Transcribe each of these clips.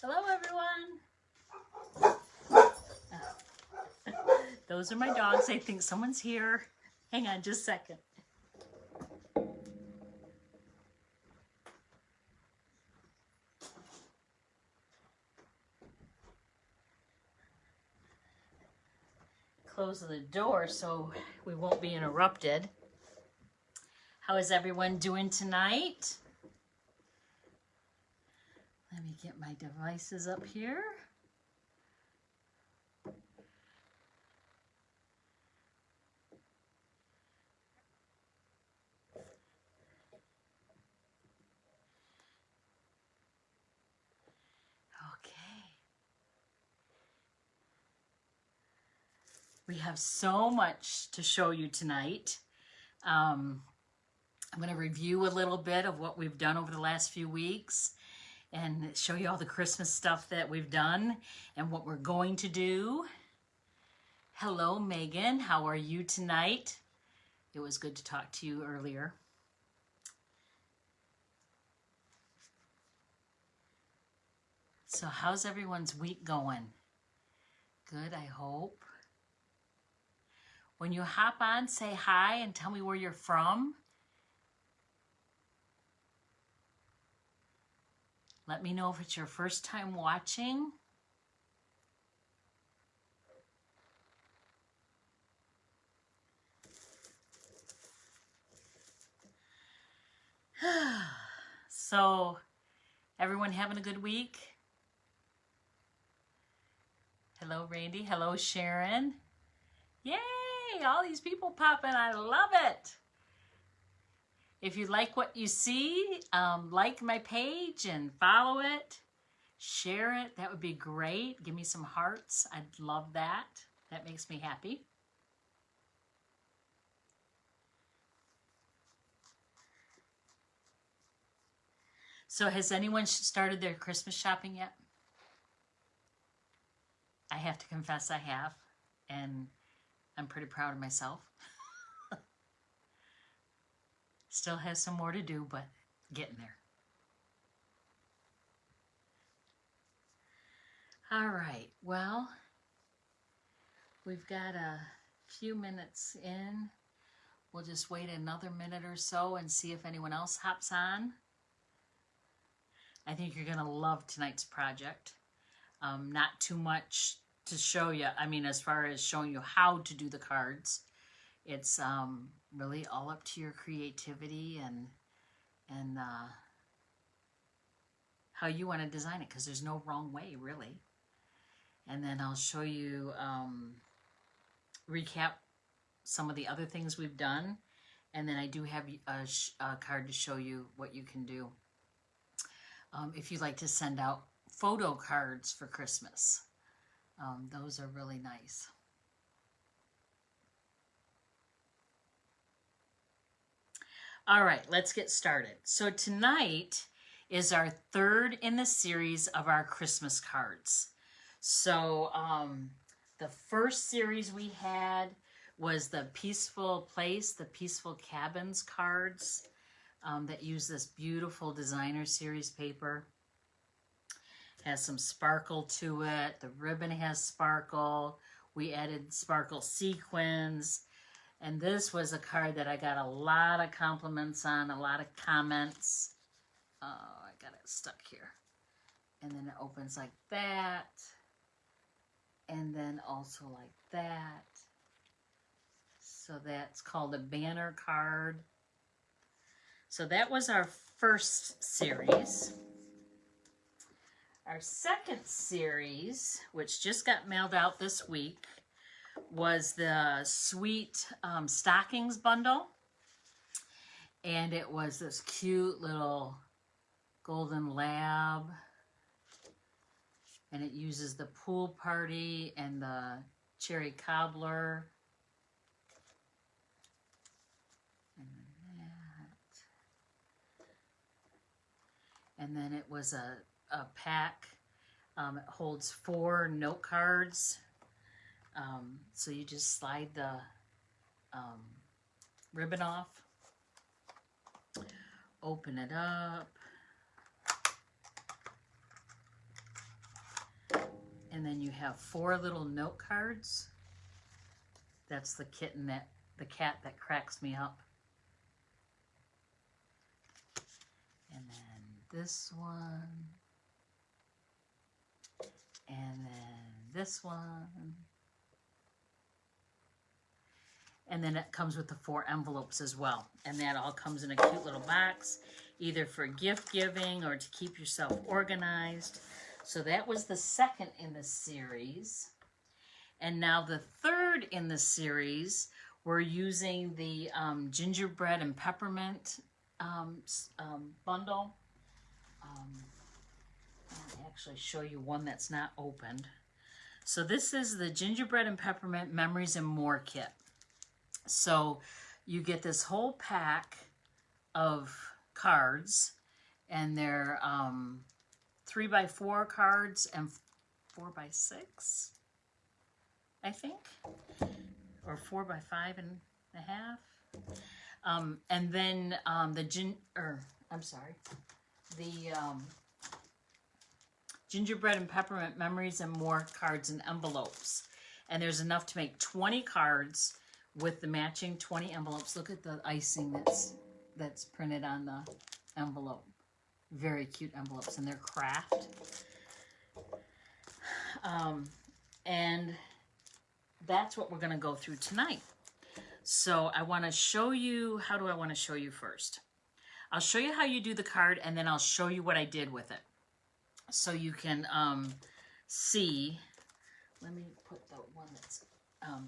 Hello, everyone. Those are my dogs. I think someone's here. Hang on just a second. Close the door so we won't be interrupted. How is everyone doing tonight? Let me get my devices up here. Okay. We have so much to show you tonight. I'm going to review a little bit of what we've done over the last few weeks and show you all the Christmas stuff that we've done and what we're going to do. Hello, Megan. How are you tonight? It was good to talk to you earlier. So how's everyone's week going? Good, I hope. When you hop on, say hi and tell me where you're from. Let me know if it's your first time watching. So, everyone having a good week? Hello, Randy. Hello, Sharon. Yay! All these people popping. I love it. If you like what you see, like my page and follow it. Share it. That would be great. Give me some hearts. I'd love that. That makes me happy. So has anyone started their Christmas shopping yet? I have to confess I have, and I'm pretty proud of myself. Still has some more to do, but getting there. All right, well, we've got a few minutes in. We'll just wait another minute or so and see if anyone else hops on. I think you're going to love tonight's project. Not too much to show you. I mean, as far as showing you how to do the cards, it's really all up to your creativity and how you want to design it, because there's no wrong way, really. And then I'll show you, recap some of the other things we've done. And then I do have a card to show you what you can do. If you'd like to send out photo cards for Christmas. Those are really nice. All right, let's get started. So tonight is our third in the series of our Christmas cards. So the first series we had was the Peaceful Place, the Peaceful Cabins cards that use this beautiful designer series paper. Has some sparkle to it. The ribbon has sparkle. We added sparkle sequins. And this was a card that I got a lot of compliments on, a lot of comments. Oh, I got it stuck here. And then it opens like that. And then also like that. So that's called a banner card. So that was our first series. Our second series, which just got mailed out this week, was the Sweet Stockings bundle. And it was this cute little golden lab. And it uses the pool party and the cherry cobbler. And then it was a pack. It holds 4 note cards. So you just slide the ribbon off, open it up, And then you have 4 little note cards. That's the the cat that cracks me up. And then this one. And then this one. And then it comes with the 4 envelopes as well. And that all comes in a cute little box, either for gift giving or to keep yourself organized. So that was the second in the series. And now the third in the series, we're using the Gingerbread and Peppermint bundle. I'll actually show you one that's not opened. So this is the Gingerbread and Peppermint Memories and More kit. So you get this whole pack of cards, and they're 3x4 cards and 4x6, I think, or 4x5.5. And then the Gingerbread and Peppermint Memories and More cards and envelopes. And there's enough to make 20 cards with the matching 20 envelopes. Look at the icing that's printed on the envelope. Very cute envelopes, and they're craft. And that's what we're going to go through tonight. So I want to show you, how do I want to show you first? I'll show you how you do the card, and then I'll show you what I did with it. So you can see, let me put the one that's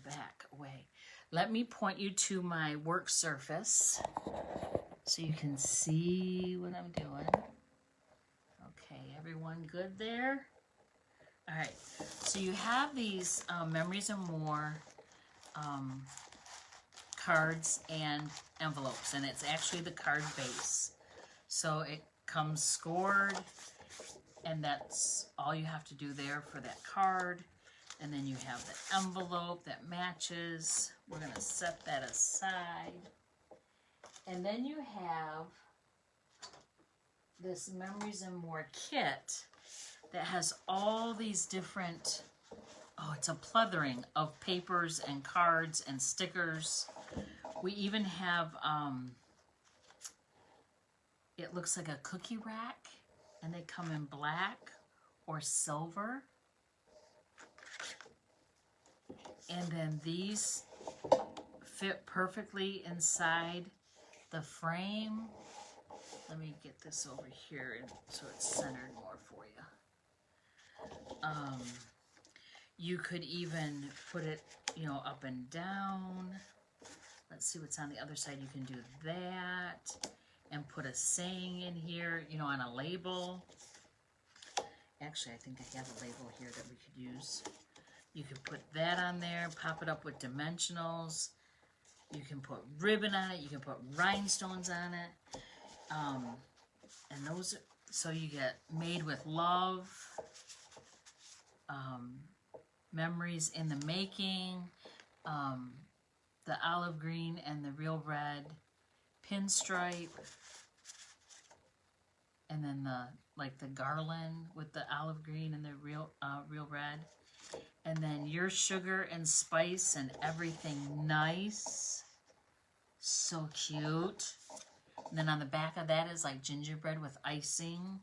back away. Let me point you to my work surface so you can see what I'm doing. Okay, everyone good there? All right, so you have these Memories and More cards and envelopes, and it's actually the card base. So it comes scored, and that's all you have to do there for that card. And then you have the envelope that matches. We're going to set that aside. And then you have this Memories and More kit that has all these different, it's a plethering of papers and cards and stickers. We even have, it looks like a cookie rack, and they come in black or silver. And then these fit perfectly inside the frame. Let me get this over here so it's centered more for you. You could even put it, up and down. Let's see what's on the other side. You can do that and put a saying in here, on a label. Actually, I think I have a label here that we could use. You can put that on there, pop it up with dimensionals. You can put ribbon on it. You can put rhinestones on it. And those, so you get Made with Love, Memories in the Making, the olive green and the real red pinstripe, and then the garland with the olive green and the real red. And then Your Sugar and Spice and Everything Nice. So cute. And then on the back of that is like gingerbread with icing.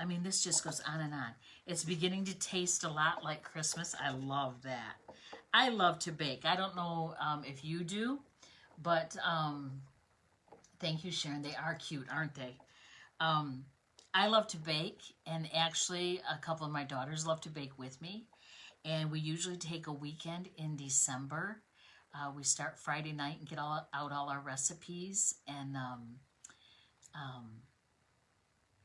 I mean, this just goes on and on. It's beginning to taste a lot like Christmas. I love that. I love to bake. I don't know if you do, but thank you, Sharon. They are cute, aren't they? I love to bake, and actually a couple of my daughters love to bake with me. And we usually take a weekend in December. We start Friday night and get out all our recipes and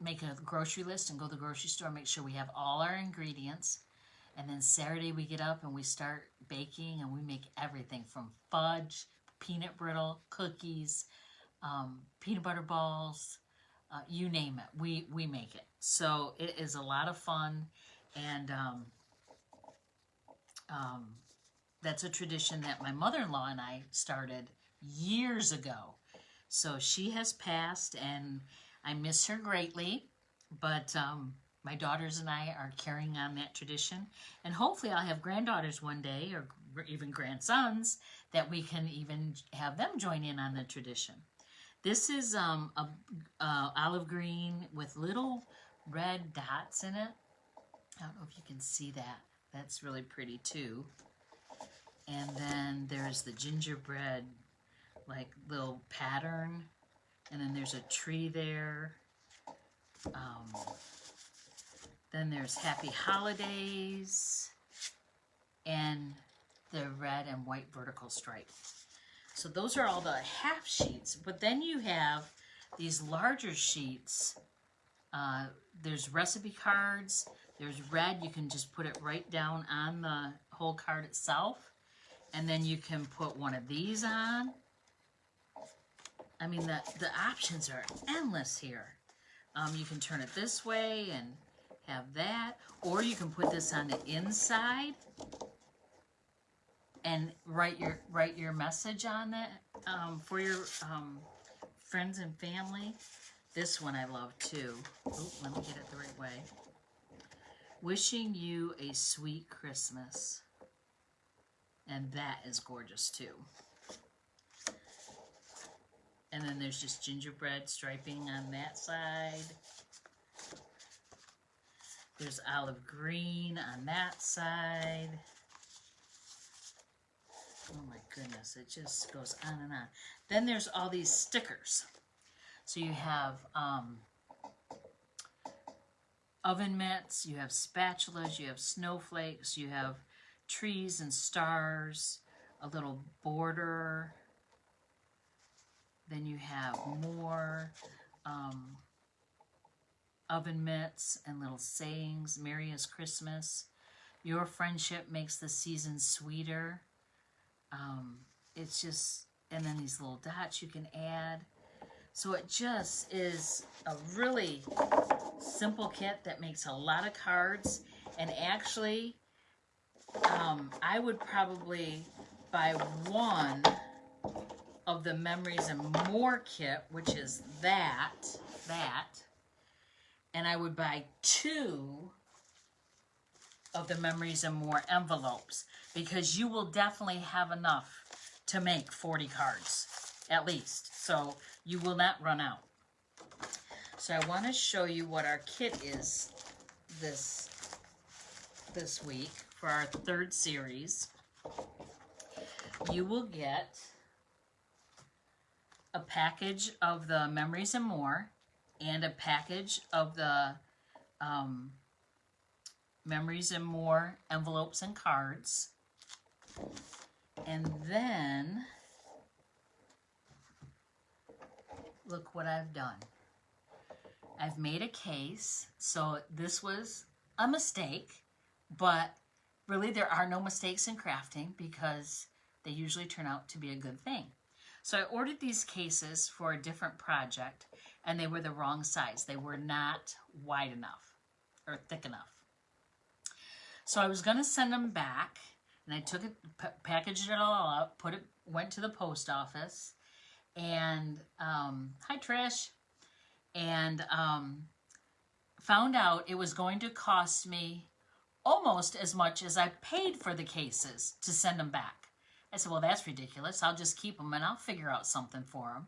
make a grocery list and go to the grocery store and make sure we have all our ingredients. And then Saturday we get up and we start baking, and we make everything from fudge, peanut brittle, cookies, peanut butter balls, you name it, we make it. So it is a lot of fun, and that's a tradition that my mother-in-law and I started years ago. So she has passed, and I miss her greatly. But my daughters and I are carrying on that tradition. And hopefully I'll have granddaughters one day, or even grandsons, that we can even have them join in on the tradition. This is a olive green with little red dots in it. I don't know if you can see that. That's really pretty too. And then there's the gingerbread, like little pattern. And then there's a tree there. Then there's Happy Holidays. And the red and white vertical stripe. So those are all the half sheets. But then you have these larger sheets. There's recipe cards. There's red. You can just put it right down on the whole card itself. And then you can put one of these on. I mean, the options are endless here. You can turn it this way and have that. Or you can put this on the inside and write your message on it for your friends and family. This one I love too. Oh, let me get it the right way. Wishing you a sweet Christmas. And that is gorgeous too. And then there's just gingerbread striping on that side. There's olive green on that side. Oh my goodness, it just goes on and on. Then there's all these stickers. So you have oven mitts, you have spatulas, you have snowflakes, you have trees and stars, a little border. Then you have more oven mitts and little sayings. Merry is Christmas. Your friendship makes the season sweeter. It's just, and then these little dots you can add. So it just is a really simple kit that makes a lot of cards. And actually, I would probably buy one of the Memories and More kit, which is that, and I would buy 2 of the Memories and More envelopes, because you will definitely have enough to make 40 cards, at least. So you will not run out. So I want to show you what our kit is this week for our 3rd series. You will get a package of the Memories and More and a package of the Memories and More envelopes and cards. And then, look what I've done. I've made a case. So this was a mistake, but really there are no mistakes in crafting because they usually turn out to be a good thing. So I ordered these cases for a different project, and they were the wrong size. They were not wide enough or thick enough. So I was going to send them back, and I took it, packaged it all up, went to the post office, and hi Trish, and found out it was going to cost me almost as much as I paid for the cases to send them back. I said, well, that's ridiculous. I'll just keep them and I'll figure out something for them.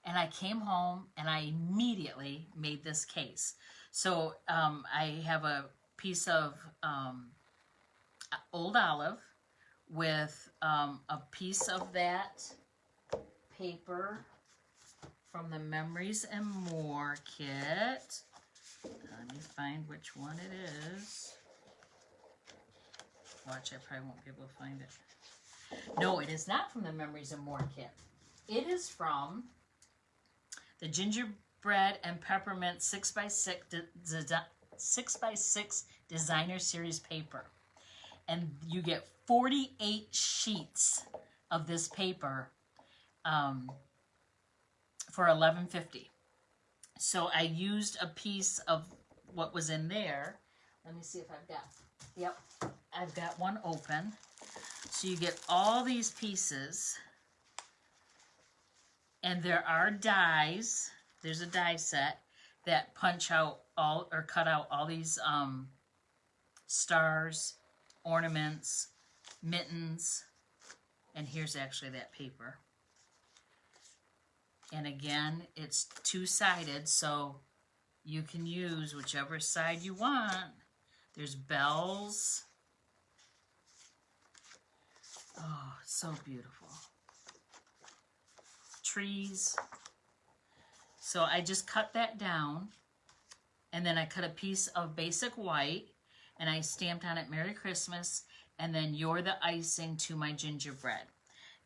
And I came home and I immediately made this case. So I have a piece of old olive with a piece of that paper from the Memories and More kit. Let me find which one it is. Watch, I probably won't be able to find it. No, it is not from the Memories and More kit. It is from the Gingerbread and Peppermint 6x6 Designer Series paper. And you get 48 sheets of this paper for $11.50. So I used a piece of what was in there. Let me see if I've got, yep, I've got one open. So you get all these pieces, and there are dies. There's a die set. that punch out all, or cut out all these stars, ornaments, mittens, and here's actually that paper. And again, it's two-sided, so you can use whichever side you want. There's bells. Oh, so beautiful. Trees. So I just cut that down, and then I cut a piece of basic white, and I stamped on it Merry Christmas, and then You're the Icing to my gingerbread.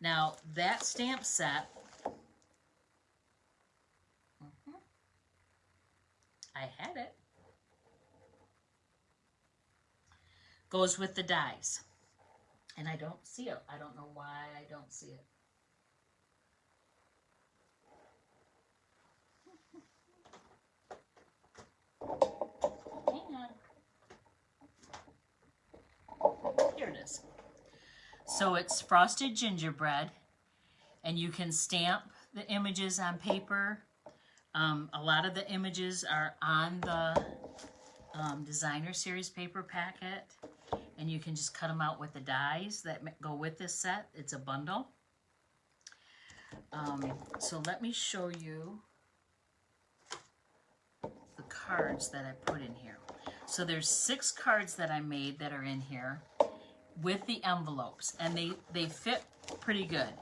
Now, that stamp set, I had it, goes with the dies. And I don't see it. I don't know why I don't see it. Hang on. Here it is. So it's frosted gingerbread, and you can stamp the images on paper. A lot of the images are on the designer series paper packet, and you can just cut them out with the dies that go with this set. It's a bundle. So let me show you the cards that I put in here. So there's 6 cards that I made that are in here with the envelopes, and they fit pretty good.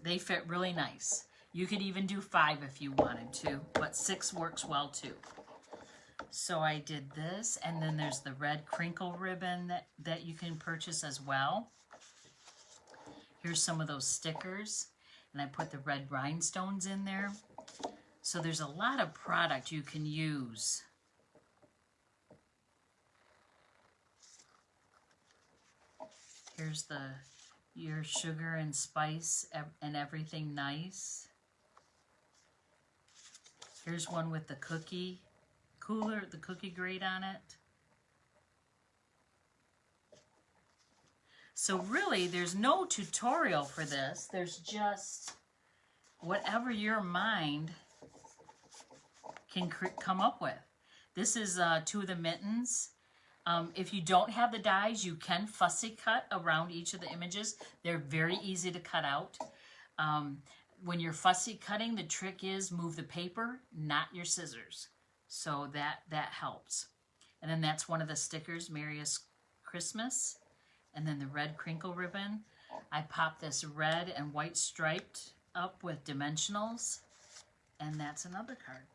They fit really nice. You could even do 5 if you wanted to, but 6 works well too. So I did this, and then there's the red crinkle ribbon that you can purchase as well. Here's some of those stickers, and I put the red rhinestones in there. So there's a lot of product you can use. Here's your sugar and spice and everything nice. Here's one with the cookie cooler, the cookie grate on it. So really, there's no tutorial for this. There's just whatever your mind can come up with. This is 2 of the mittens. If you don't have the dies, you can fussy cut around each of the images. They're very easy to cut out. When you're fussy cutting, the trick is move the paper, not your scissors. So that helps. And then that's one of the stickers, Merriest Christmas. And then the red crinkle ribbon. I popped this red and white striped up with dimensionals. And that's another card.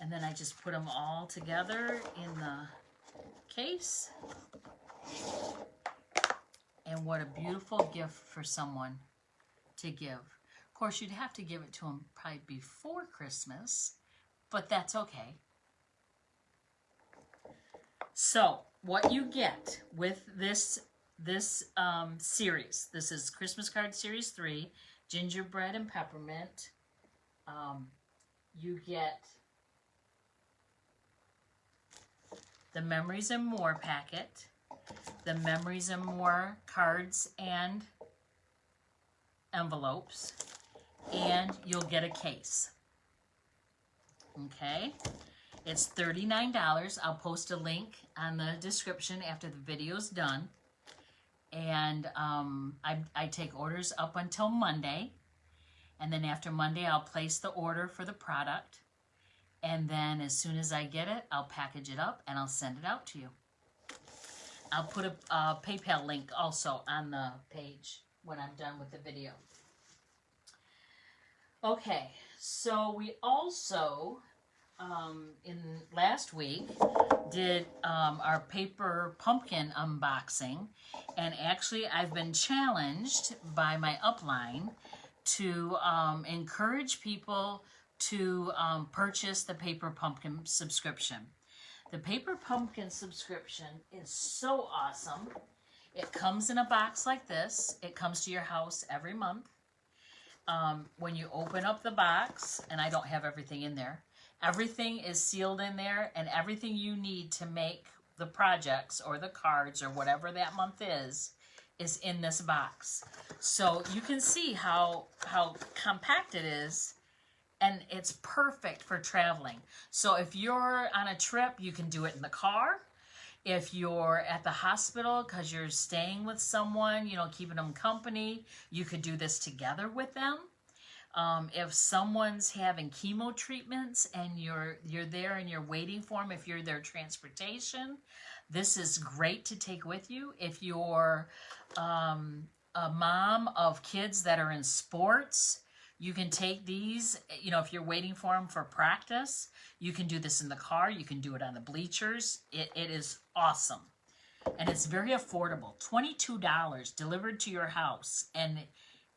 And then I just put them all together in the case. And what a beautiful gift for someone to give. Of course, you'd have to give it to them probably before Christmas, but that's okay. So, what you get with this series, this is Christmas Card Series 3, Gingerbread and Peppermint. You get the Memories and More packet, the Memories and More cards and envelopes, and you'll get a case. Okay, it's $39. I'll post a link on the description after the video's done. And I take orders up until Monday, and then after Monday I'll place the order for the product, and then as soon as I get it, I'll package it up and I'll send it out to you. I'll put a PayPal link also on the page when I'm done with the video. Okay, so we also, in last week, did our paper pumpkin unboxing, and actually I've been challenged by my upline to encourage people to purchase the paper pumpkin subscription. The paper pumpkin subscription is so awesome. It comes in a box like this. It comes to your house every month. When you open up the box, and I don't have everything in there, everything is sealed in there, and everything you need to make the projects or the cards or whatever that month is in this box. So you can see how compact it is, And it's perfect for traveling. So if you're on a trip, you can do it in the car. If you're at the hospital because you're staying with someone, you know, keeping them company, you could do this together with them. If someone's having chemo treatments and you're there and you're waiting for them, if you're their transportation, this is great to take with you. If you're a mom of kids that are in sports, you can take these, you know, if you're waiting for them for practice, you can do this in the car. You can do it on the bleachers. It is awesome. And it's very affordable. $22 delivered to your house. And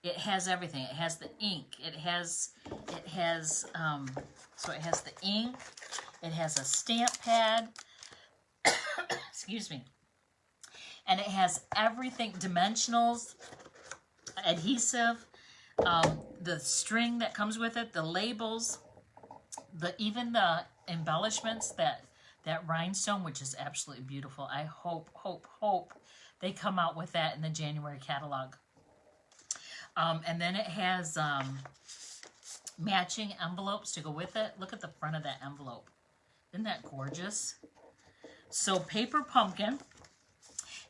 it has everything. It has the ink. So it has the ink. It has a stamp pad. Excuse me. And it has everything, dimensionals, adhesive, the string that comes with it, the labels, even the embellishments, that rhinestone, which is absolutely beautiful. I hope they come out with that in the January catalog. And then it has matching envelopes to go with it. Look at the front of that envelope. Isn't that gorgeous? So Paper Pumpkin,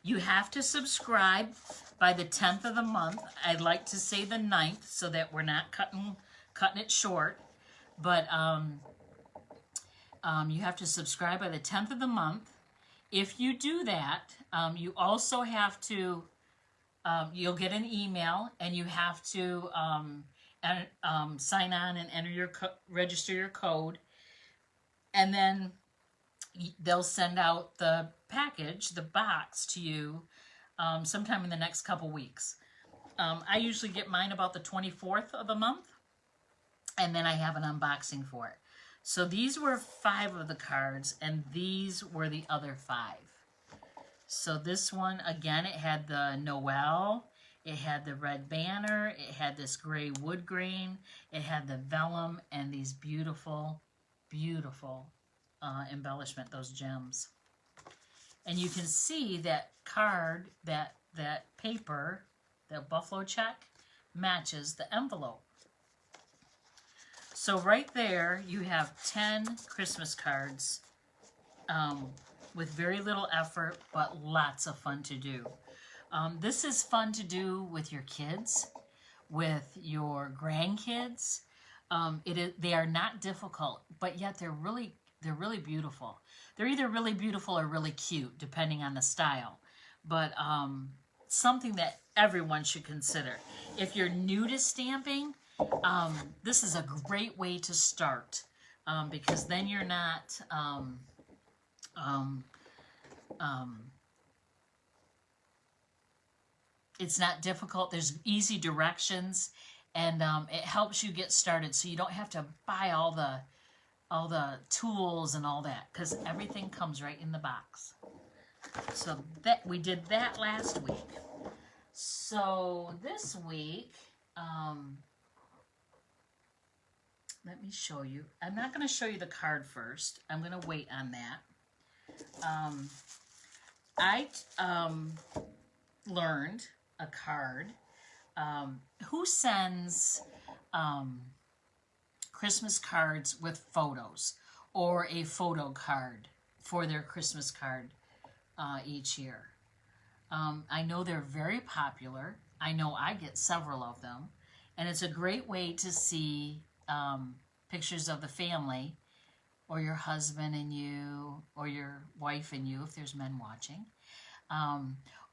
you have to subscribe by the 10th of the month. I'd like to say the 9th so that we're not cutting it short. But you have to subscribe by the 10th of the month. If you do that, you also have to, you'll get an email, and you have to sign on and register your code. And then they'll send out the package, the box, to you sometime in the next couple weeks. I usually get mine about the 24th of the month, and then I have an unboxing for it. So these were 5 of the cards, and these were the other 5. So this one, again, it had the Noel, it had the red banner, it had this gray wood grain, it had the vellum, and these beautiful, beautiful embellishment, those gems. And you can see that card, that paper, that buffalo check, matches the envelope. So right there, you have 10 Christmas cards with very little effort, but lots of fun to do. This is fun to do with your kids, with your grandkids. They are not difficult, but yet they're really beautiful. They're either really beautiful or really cute, depending on the style. But something that everyone should consider. If you're new to stamping, this is a great way to start, because then you're not it's not difficult. There's easy directions, and it helps you get started, so you don't have to buy all the tools and all that, because everything comes right in the box. So that we did that last week. So this week, let me show you. I'm not going to show you the card first. I'm going to wait on that. I learned a card. Who sends Christmas cards with photos, or a photo card for their Christmas card each year? I know they're very popular. I know I get several of them, and it's a great way to see pictures of the family, or your husband and you, or your wife and you, if there's men watching,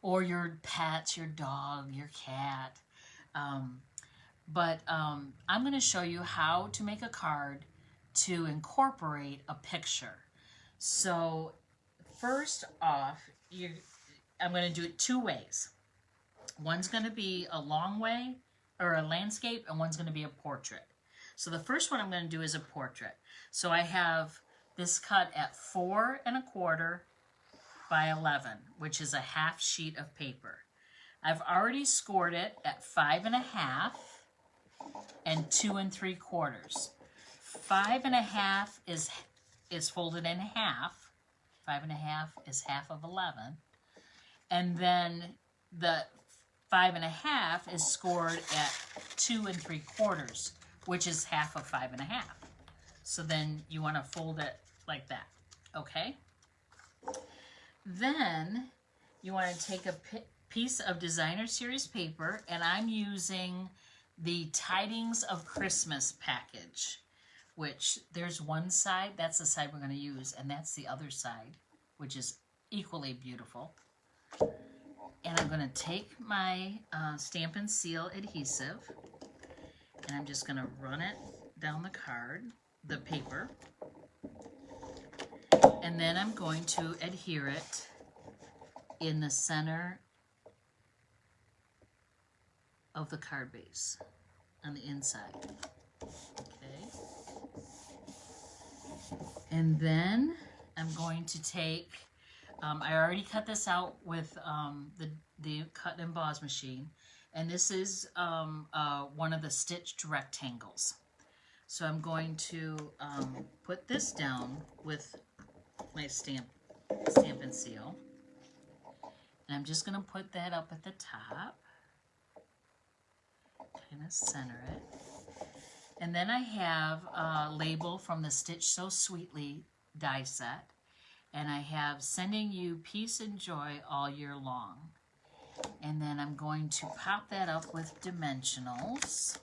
or your pets, your dog, your cat. But I'm going to show you how to make a card to incorporate a picture. So first off, I'm going to do it 2 ways. One's going to be a long way, or a landscape, and one's going to be a portrait. So the first one I'm going to do is a portrait. So I have this cut at 4 1/4 by 11, which is a half sheet of paper. I've already scored it at 5 1/2 and 2 3/4. 5 1/2 is folded in half. 5 1/2 is half of 11. And then the 5 1/2 is scored at 2 3/4 which is half of 5.5. So then you want to fold it like that, okay? Then you want to take a piece of designer series paper, and I'm using the Tidings of Christmas package, which there's one side, that's the side we're going to use, and that's the other side, which is equally beautiful. And I'm going to take my Stamp and Seal adhesive, and I'm just going to run it down the card, the paper, and then I'm going to adhere it in the center of the card base on the inside. Okay. And then I'm going to take, I already cut this out with the cut and emboss machine, and this is one of the stitched rectangles. So I'm going to put this down with my Stamp and Seal. And I'm just going to put that up at the top. Kind of center it. And then I have a label from the Stitch So Sweetly die set. And I have Sending You Peace and Joy All Year Long. And then I'm going to pop that up with dimensionals.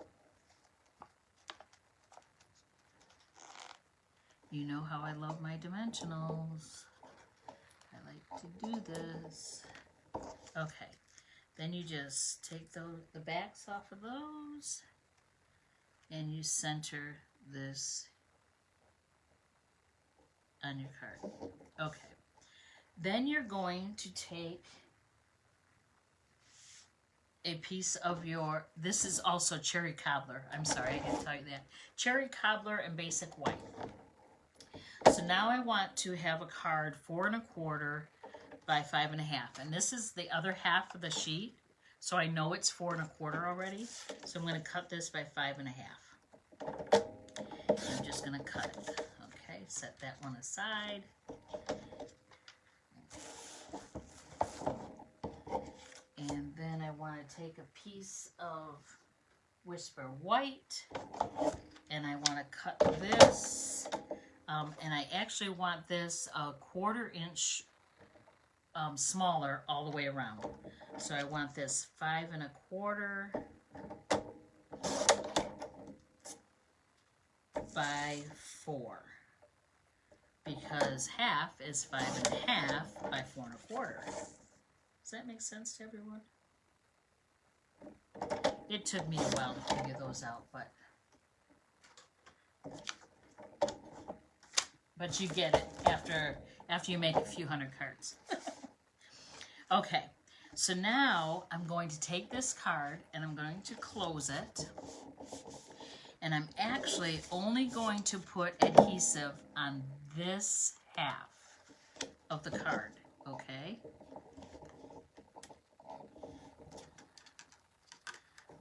You know how I love my dimensionals. I like to do this. Okay, then you just take the backs off of those and you center this on your card. Okay, then you're going to take a piece of your, this is also cherry cobbler. I'm sorry, I didn't tell you that. Cherry cobbler and basic white. So now I want to have a card 4 1/4 by 5 1/2, and this is the other half of the sheet, so I know it's 4 1/4 already. So I'm going to cut this by 5 1/2. I'm just going to cut it. Okay, set that one aside. And then I want to take a piece of Whisper White, and I want to cut this. And I actually want this a 1/4 inch smaller all the way around. So I want this 5 1/4 by 4, because half is 5 1/2 by 4 1/4. Does that make sense to everyone? It took me a while to figure those out, but you get it after you make a few hundred cards. Okay, so now I'm going to take this card and I'm going to close it. And I'm actually only going to put adhesive on this half of the card, okay?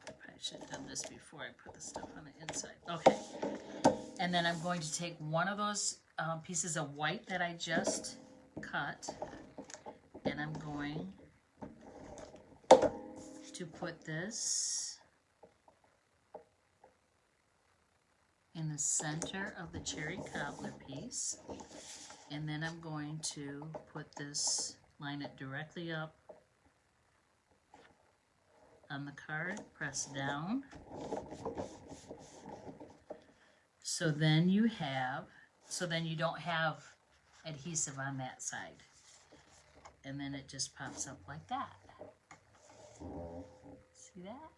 I should have done this before I put the stuff on the inside. Okay, and then I'm going to take one of those pieces of white that I just cut, and I'm going to put this in the center of the cherry cobbler piece, and then I'm going to put this, line it directly up on the card, press down. So then you don't have adhesive on that side. And then it just pops up like that. See that?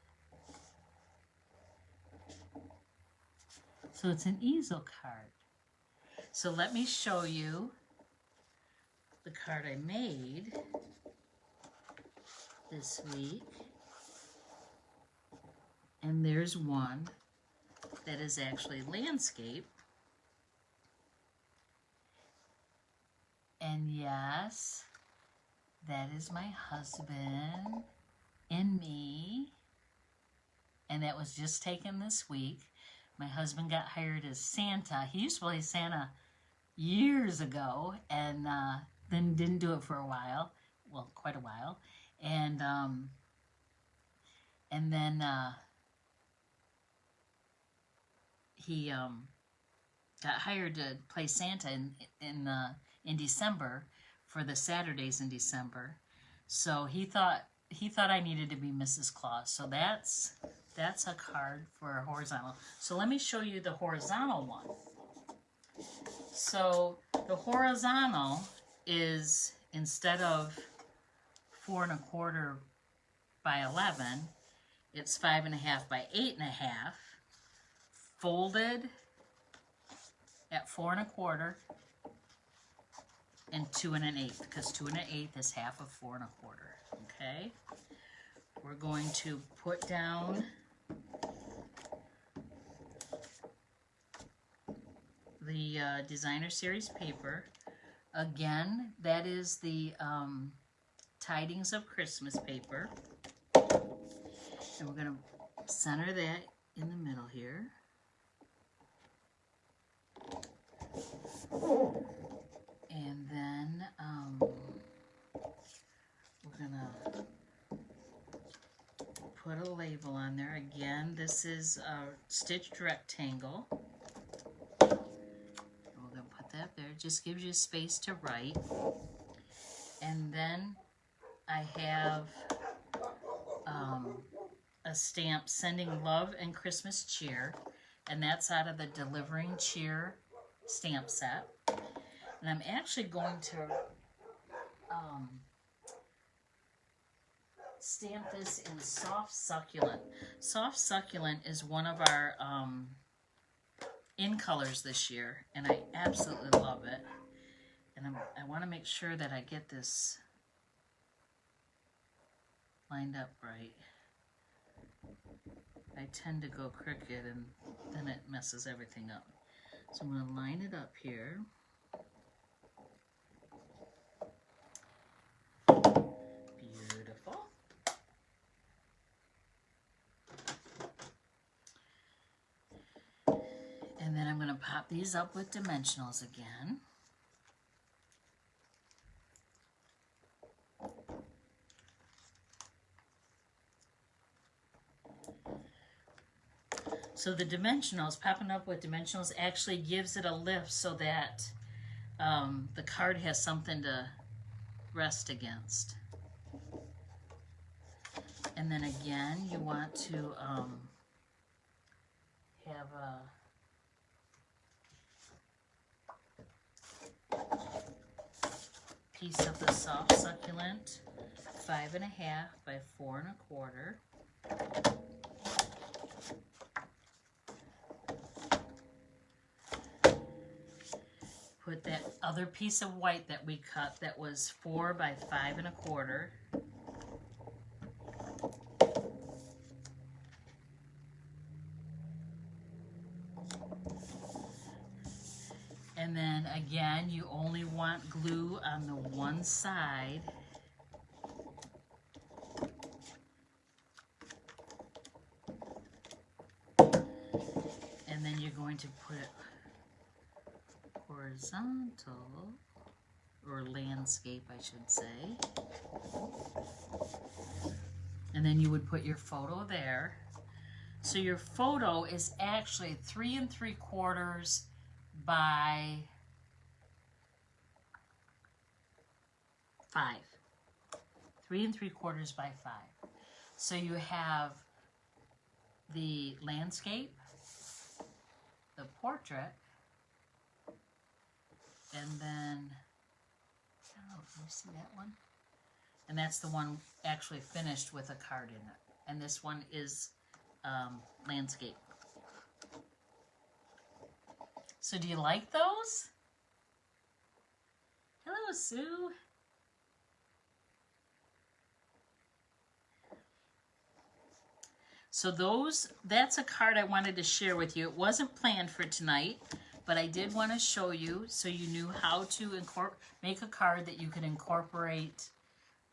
So it's an easel card. So let me show you the card I made this week. And there's one that is actually landscape. And yes, that is my husband and me. And that was just taken this week. My husband got hired as Santa. He used to play Santa years ago, and then didn't do it for a while. Well, quite a while. And then he got hired to play Santa in December for the Saturdays in December. So he thought I needed to be Mrs. Claus. So that's a card for a horizontal. So let me show you the horizontal one. So the horizontal is, instead of 4 1/4 by 11, it's 5 1/2 by 8 1/2, folded at 4 1/4 and 2 1/8, because 2 1/8 is half of 4 1/4. Okay, we're going to put down the designer series paper. Again, that is the Tidings of Christmas paper. And we're going to center that in the middle here. And then we're going to put a label on there. Again, this is a stitched rectangle. We're going to put that there. It just gives you space to write. And then I have a stamp, Sending Love and Christmas Cheer, and that's out of the Delivering Cheer stamp set. And I'm actually going to stamp this in Soft Succulent. Soft Succulent is one of our in colors this year, and I absolutely love it. And I want to make sure that I get this lined up right. I tend to go crooked and then it messes everything up. So I'm going to line it up here. Beautiful. And then I'm going to pop these up with dimensionals again. So the dimensionals, popping up with dimensionals, actually gives it a lift so that the card has something to rest against. And then again, you want to have a piece of the Soft Succulent, 5 1/2 by 4 1/4. Put that other piece of white that we cut that was 4 by 5 1/4. And then again, you only want glue on the one side. And then you're going to put it horizontal, or landscape, I should say. And then you would put your photo there. So your photo is actually 3 3/4 by 5. 3 3/4 by 5. So you have the landscape, the portrait, and then, oh, can you see that one? And that's the one actually finished with a card in it. And this one is landscape. So do you like those? Hello, Sue. So that's a card I wanted to share with you. It wasn't planned for tonight, but I did want to show you so you knew how to make a card that you could incorporate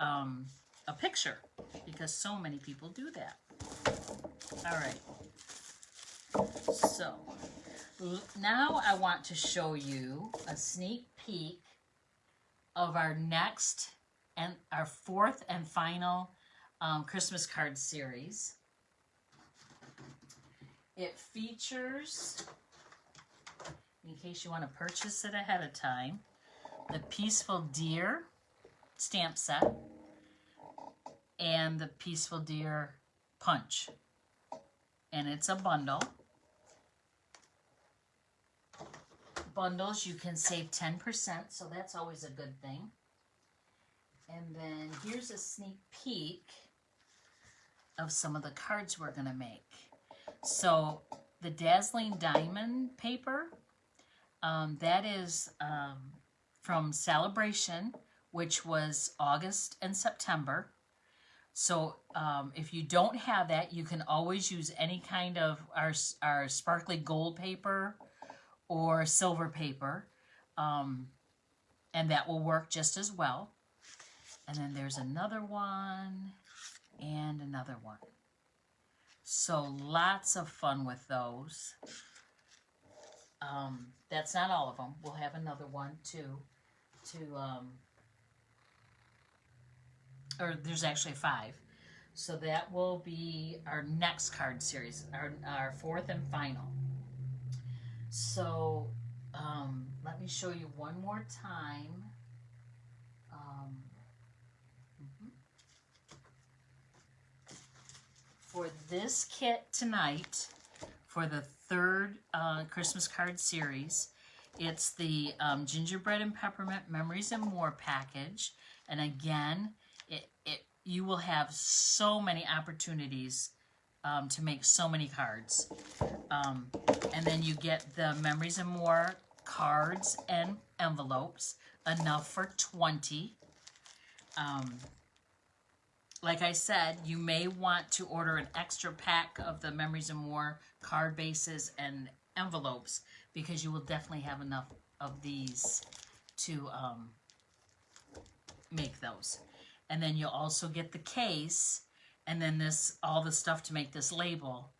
a picture, because so many people do that. All right. So now I want to show you a sneak peek of our next and our 4th and final Christmas card series. It features, in case you want to purchase it ahead of time, the Peaceful Deer stamp set and the Peaceful Deer punch. And it's a bundle. Bundles, you can save 10%, so that's always a good thing. And then here's a sneak peek of some of the cards we're going to make. So the Dazzling Diamond paper, that is from Celebration, which was August and September. So if you don't have that, you can always use any kind of our sparkly gold paper or silver paper, and that will work just as well. And then there's another one and another one. So lots of fun with those. That's not all of them. We'll have another one too. Or there's actually 5. So that will be our next card series, our 4th and final. So let me show you one more time. For this kit tonight, for the 3rd Christmas card series, it's the Gingerbread and Peppermint Memories and More package. And again, you will have so many opportunities to make so many cards. And then you get the Memories and More cards and envelopes, enough for 20. Like I said, you may want to order an extra pack of the Memories and More card bases and envelopes, because you will definitely have enough of these to make those. And then you'll also get the case, and then all the stuff to make this label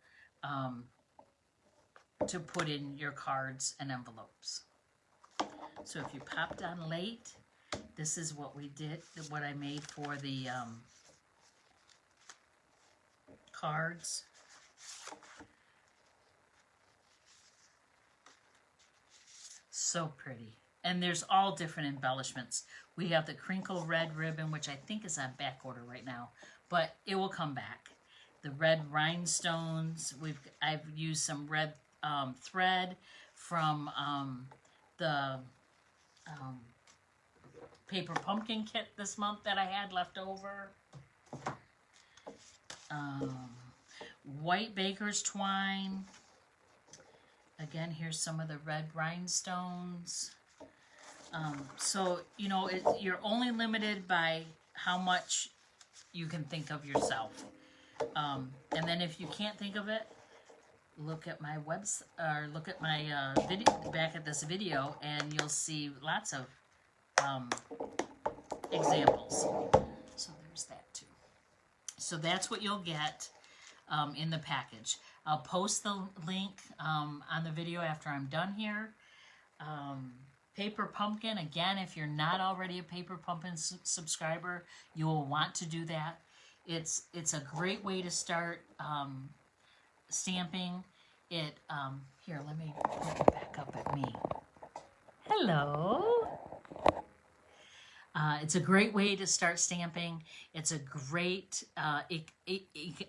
to put in your cards and envelopes. So if you popped on late, this is what we did, what I made for the cards. So pretty. And there's all different embellishments. We have the crinkle red ribbon, which I think is on back order right now, but it will come back. The red rhinestones. I've used some red thread from the paper pumpkin kit this month that I had left over. White Bakers Twine. Again, here's some of the red rhinestones. So, you know, you're only limited by how much you can think of yourself. And then if you can't think of it, look at my website, or look at my video, back at this video, and you'll see lots of examples. So there's that too. So that's what you'll get in the package. I'll post the link on the video after I'm done here. Paper Pumpkin, again, if you're not already a Paper Pumpkin subscriber, you will want to do that. It's a great way to start stamping. Here, let me back up at me. Hello. It's a great way to start stamping. It's a great,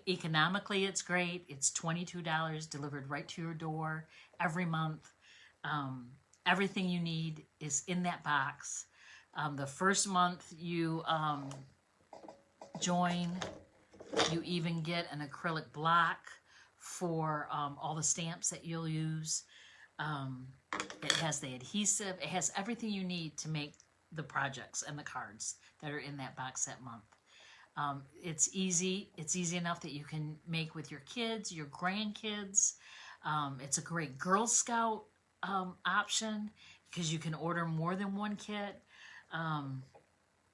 economically it's great. It's $22 delivered right to your door every month. Everything you need is in that box. The first month you join, you even get an acrylic block for all the stamps that you'll use. It has the adhesive. It has everything you need to make the projects and the cards that are in that box that month. It's easy. It's easy enough that you can make with your kids, your grandkids. It's a great Girl Scout option, because you can order more than one kit.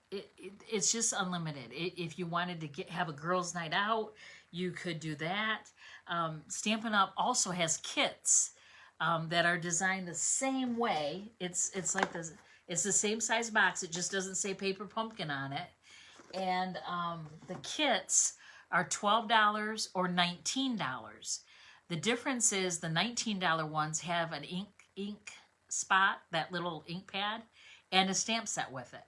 It's just unlimited. If you wanted to have a girls' night out, you could do that. Stampin' Up! Also has kits that are designed the same way. It's like this. It's the same size box. It just doesn't say Paper Pumpkin on it. And the kits are $12 or $19. The difference is the $19 ones have an ink spot, that little ink pad, and a stamp set with it.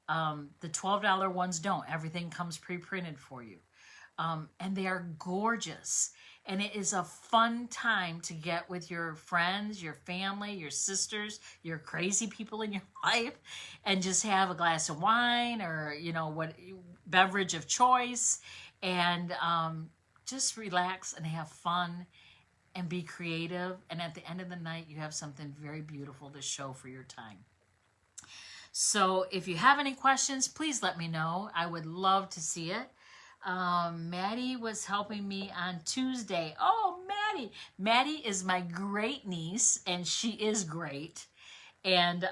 The $12 ones don't. Everything comes pre-printed for you. And they are gorgeous. And it is a fun time to get with your friends, your family, your sisters, your crazy people in your life, and just have a glass of wine or, you know, what beverage of choice, and just relax and have fun and be creative. And at the end of the night, you have something very beautiful to show for your time. So if you have any questions, please let me know. I would love to see it. Maddie was helping me on Tuesday. Oh, Maddie. Maddie is my great niece, and she is great. And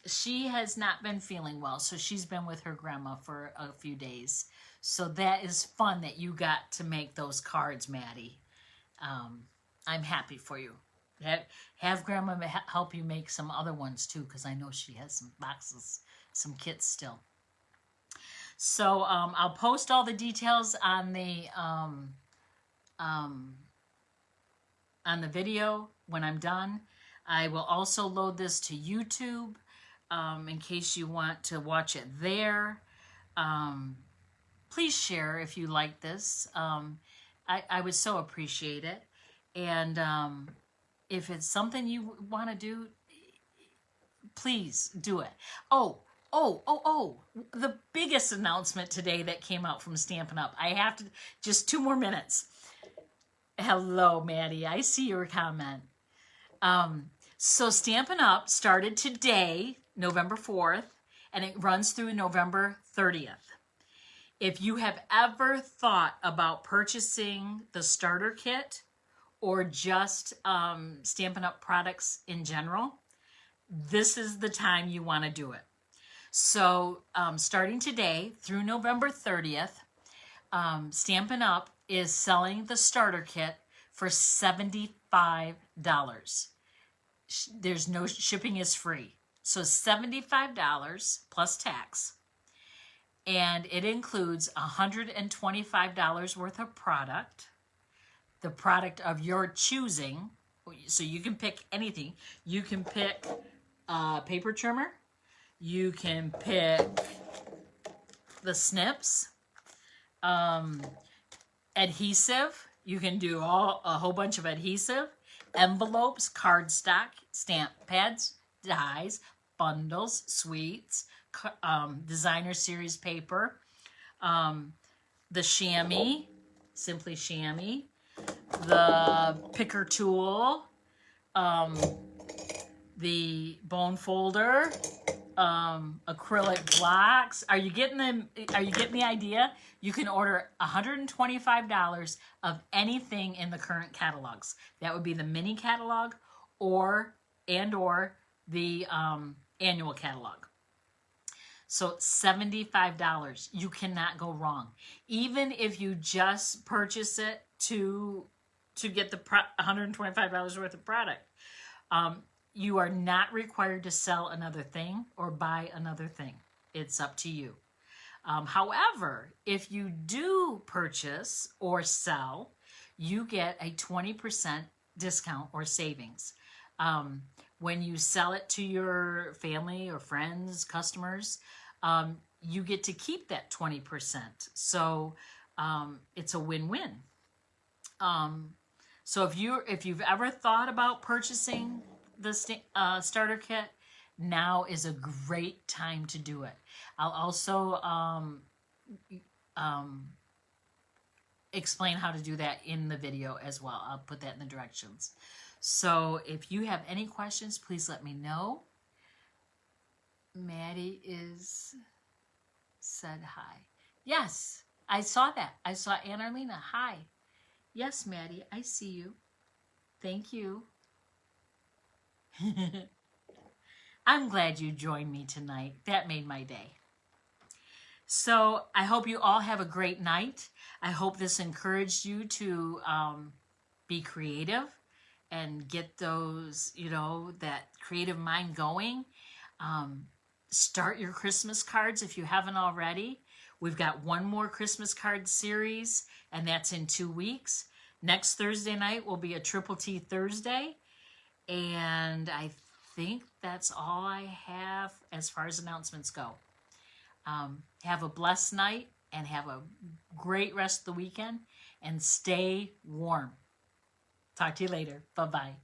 she has not been feeling well, so she's been with her grandma for a few days. So that is fun that you got to make those cards, Maddie. I'm happy for you. Have grandma help you make some other ones too, because I know she has some boxes, some kits still. So I'll post all the details on the video when I'm done. I will also load this to YouTube in case you want to watch it there. Please share if you like this. I would so appreciate it. And if it's something you want to do, please do it. Oh, the biggest announcement today that came out from Stampin' Up. I have to, just 2 more minutes. Hello, Maddie. I see your comment. So Stampin' Up started today, November 4th, and it runs through November 30th. If you have ever thought about purchasing the starter kit or just Stampin' Up products in general, this is the time you want to do it. So starting today through November 30th, Stampin' Up is selling the starter kit for $75. There's no shipping, is free. So $75 plus tax. And it includes $125 worth of product, the product of your choosing. So you can pick anything. You can pick paper trimmer. You can pick the snips, adhesive. You can do a whole bunch of adhesive, envelopes, cardstock, stamp pads, dies, bundles, sweets, designer series paper, the chamois, simply chamois, the picker tool, the bone folder, acrylic blocks. Are you getting the idea? You can order $125 of anything in the current catalogs. That would be the mini catalog or the annual catalog. So $75. You cannot go wrong. Even if you just purchase it to get the $125 worth of product. You are not required to sell another thing or buy another thing. It's up to you. However, if you do purchase or sell, you get a 20% discount or savings. When you sell it to your family or friends, customers, you get to keep that 20%. So it's a win-win. So if you've ever thought about purchasing the starter kit, now is a great time to do it. I'll also explain how to do that in the video as well. I'll put that in the directions. So if you have any questions, please let me know. Maddie said hi. Yes, I saw that. I saw Aunt Arlena. Hi. Yes, Maddie, I see you. Thank you. I'm glad you joined me tonight. That made my day. So I hope you all have a great night. I hope this encouraged you to be creative and get those, that creative mind going. Start your Christmas cards if you haven't already. We've got one more Christmas card series, and that's in 2 weeks. Next Thursday night will be a Triple T Thursday. And I think that's all I have as far as announcements go. Have a blessed night and have a great rest of the weekend and stay warm. Talk to you later. Bye-bye.